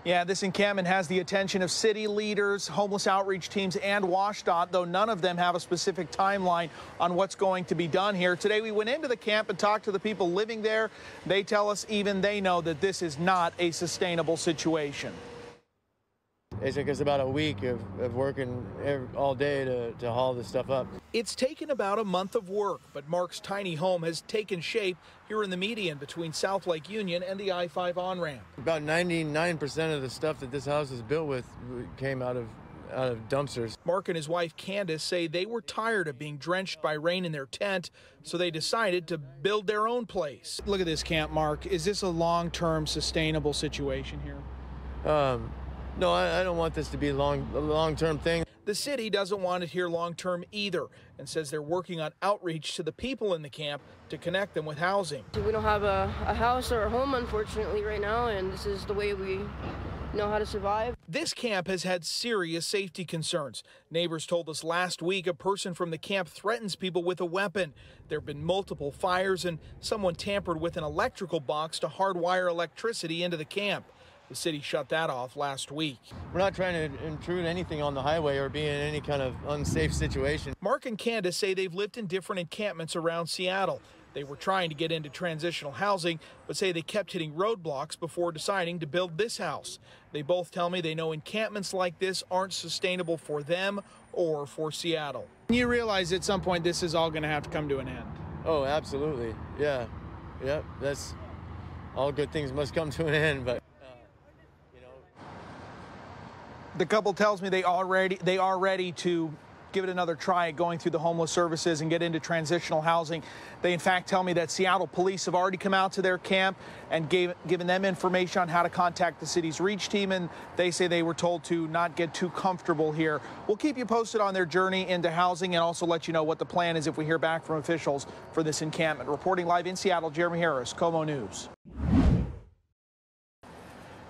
Yeah, this encampment has the attention of city leaders, homeless outreach teams, and WSDOT, though none of them have a specific timeline on what's going to be done here. Today, we went into the camp and talked to the people living there. They tell us even they know that this is not a sustainable situation. It took us about a week of working all day to haul this stuff up. It's taken about a month of work, but Mark's tiny home has taken shape here in the median between South Lake Union and the I-5 on-ramp. About 99% of the stuff that this house is built with came out of dumpsters. Mark and his wife Kandice say they were tired of being drenched by rain in their tent, so they decided to build their own place. Look at this camp, Mark. Is this a long-term sustainable situation here? No, I don't want this to be a long-term thing. The city doesn't want it here long-term either and says they're working on outreach to the people in the camp to connect them with housing. We don't have a house or a home, unfortunately, right now, and this is the way we know how to survive. This camp has had serious safety concerns. Neighbors told us last week a person from the camp threatens people with a weapon. There have been multiple fires and someone tampered with an electrical box to hardwire electricity into the camp. The city shut that off last week. We're not trying to intrude anything on the highway or be in any kind of unsafe situation. Mark and Kandice say they've lived in different encampments around Seattle. They were trying to get into transitional housing, but say they kept hitting roadblocks before deciding to build this house. They both tell me they know encampments like this aren't sustainable for them or for Seattle. You realize at some point this is all going to have to come to an end? Oh, absolutely. Yeah. Yep. That's all good things must come to an end, but the couple tells me they are ready to give it another try at going through the homeless services and get into transitional housing. They in fact tell me that Seattle police have already come out to their camp and given them information on how to contact the city's reach team, and they say they were told to not get too comfortable here. We'll keep you posted on their journey into housing and also let you know what the plan is if we hear back from officials for this encampment. Reporting live in Seattle, Jeremy Harris, KOMO News.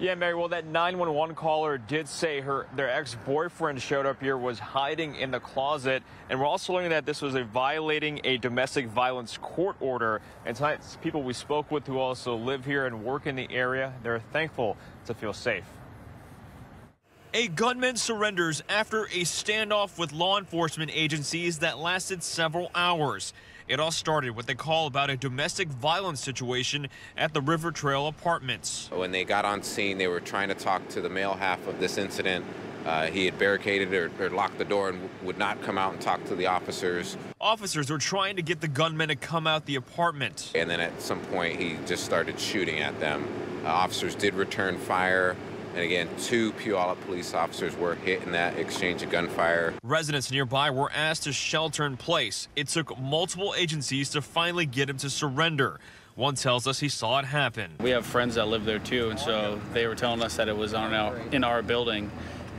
Yeah, Mary, well, that 911 caller did say their ex-boyfriend showed up here, was hiding in the closet, and we're also learning that this was violating a domestic violence court order. And tonight, people we spoke with who also live here and work in the area, they're thankful to feel safe. A gunman surrenders after a standoff with law enforcement agencies that lasted several hours. It all started with a call about a domestic violence situation at the River Trail Apartments. When they got on scene, they were trying to talk to the male half of this incident. He had barricaded or locked the door and would not come out and talk to the officers. Officers were trying to get the gunman to come out the apartment. And then at some point, he just started shooting at them. Officers did return fire. And again, 2 Puyallup police officers were hit in that exchange of gunfire. Residents nearby were asked to shelter in place. It took multiple agencies to finally get him to surrender. One tells us he saw it happen. We have friends that live there too, and so they were telling us that it was in our building,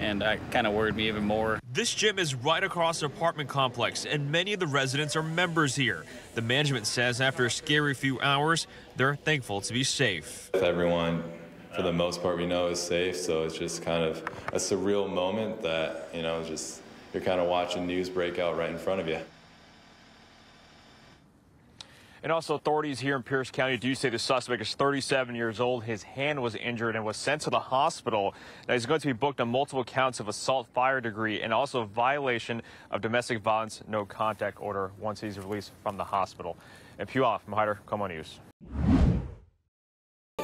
and that kind of worried me even more. This gym is right across the apartment complex, and many of the residents are members here. The management says after a scary few hours, they're thankful to be safe. Everyone, for the most part, we know is safe, so it's just kind of a surreal moment that, you know, just you're kind of watching news break out right in front of you. And also, authorities here in Pierce County do say the suspect is 37 years old. His hand was injured and was sent to the hospital. Now, he's going to be booked on multiple counts of assault, fire degree, and also violation of domestic violence no contact order once he's released from the hospital. And Puyallup, I'm Hyder, KOMO News.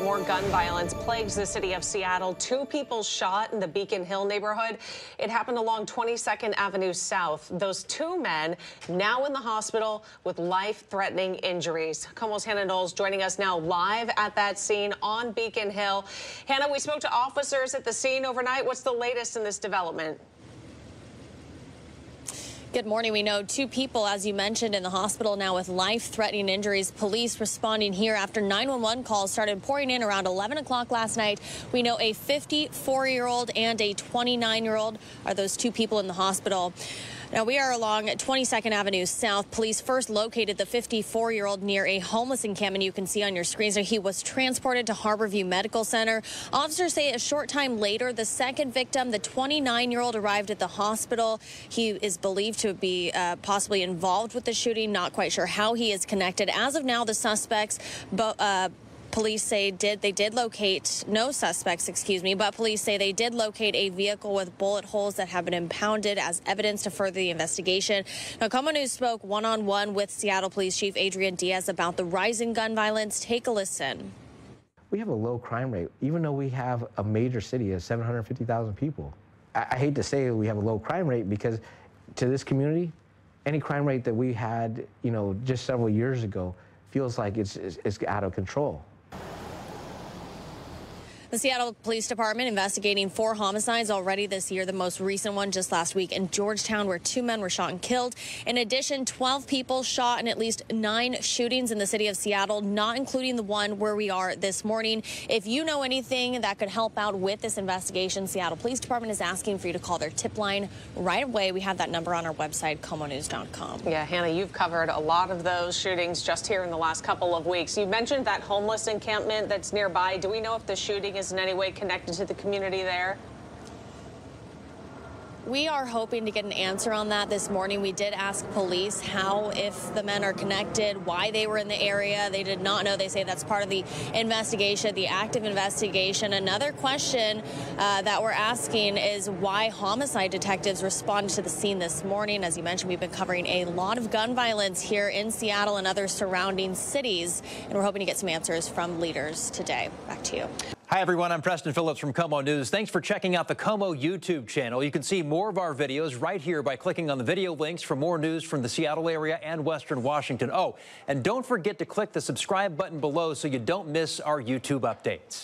More gun violence plagues the city of Seattle. 2 people shot in the Beacon Hill neighborhood. It happened along 22nd Avenue South. Those 2 men now in the hospital with life-threatening injuries. KOMO's Hannah Knowles joining us now live at that scene on Beacon Hill. Hannah, we spoke to officers at the scene overnight. What's the latest in this development? Good morning. We know 2 people, as you mentioned, in the hospital now with life-threatening injuries. Police responding here after 911 calls started pouring in around 11 o'clock last night. We know a 54-year-old and a 29-year-old are those 2 people in the hospital. Now, we are along 22nd Avenue South. Police first located the 54-year-old near a homeless encampment you can see on your screen. So he was transported to Harborview Medical Center. Officers say a short time later, the second victim, the 29-year-old, arrived at the hospital. He is believed to be possibly involved with the shooting. Not quite sure how he is connected. As of now, the suspects Police say they did locate no suspects, but police say they did locate a vehicle with bullet holes that have been impounded as evidence to further the investigation. Now, KOMO News spoke one-on-one with Seattle Police Chief Adrian Diaz about the rising gun violence. Take a listen. We have a low crime rate, even though we have a major city of 750,000 people. I hate to say we have a low crime rate because to this community, any crime rate that we had, just several years ago feels like it's out of control. The Seattle Police Department investigating 4 homicides already this year, the most recent one just last week in Georgetown, where 2 men were shot and killed. In addition, 12 people shot in at least 9 shootings in the city of Seattle, not including the one where we are this morning. If you know anything that could help out with this investigation, Seattle Police Department is asking for you to call their tip line right away. We have that number on our website, KOMOnews.com. Yeah, Hannah, you've covered a lot of those shootings just here in the last couple of weeks. You mentioned that homeless encampment that's nearby. Do we know if the shooting is in any way connected to the community there? We are hoping to get an answer on that this morning. We did ask police if the men are connected, why they were in the area. They did not know. They say that's part of the investigation, the active investigation. Another question that we're asking is why homicide detectives responded to the scene this morning. As you mentioned, we've been covering a lot of gun violence here in Seattle and other surrounding cities, and we're hoping to get some answers from leaders today. Back to you. Hi, everyone. I'm Preston Phillips from KOMO News. Thanks for checking out the KOMO YouTube channel. You can see more of our videos right here by clicking on the video links for more news from the Seattle area and Western Washington. Oh, and don't forget to click the subscribe button below so you don't miss our YouTube updates.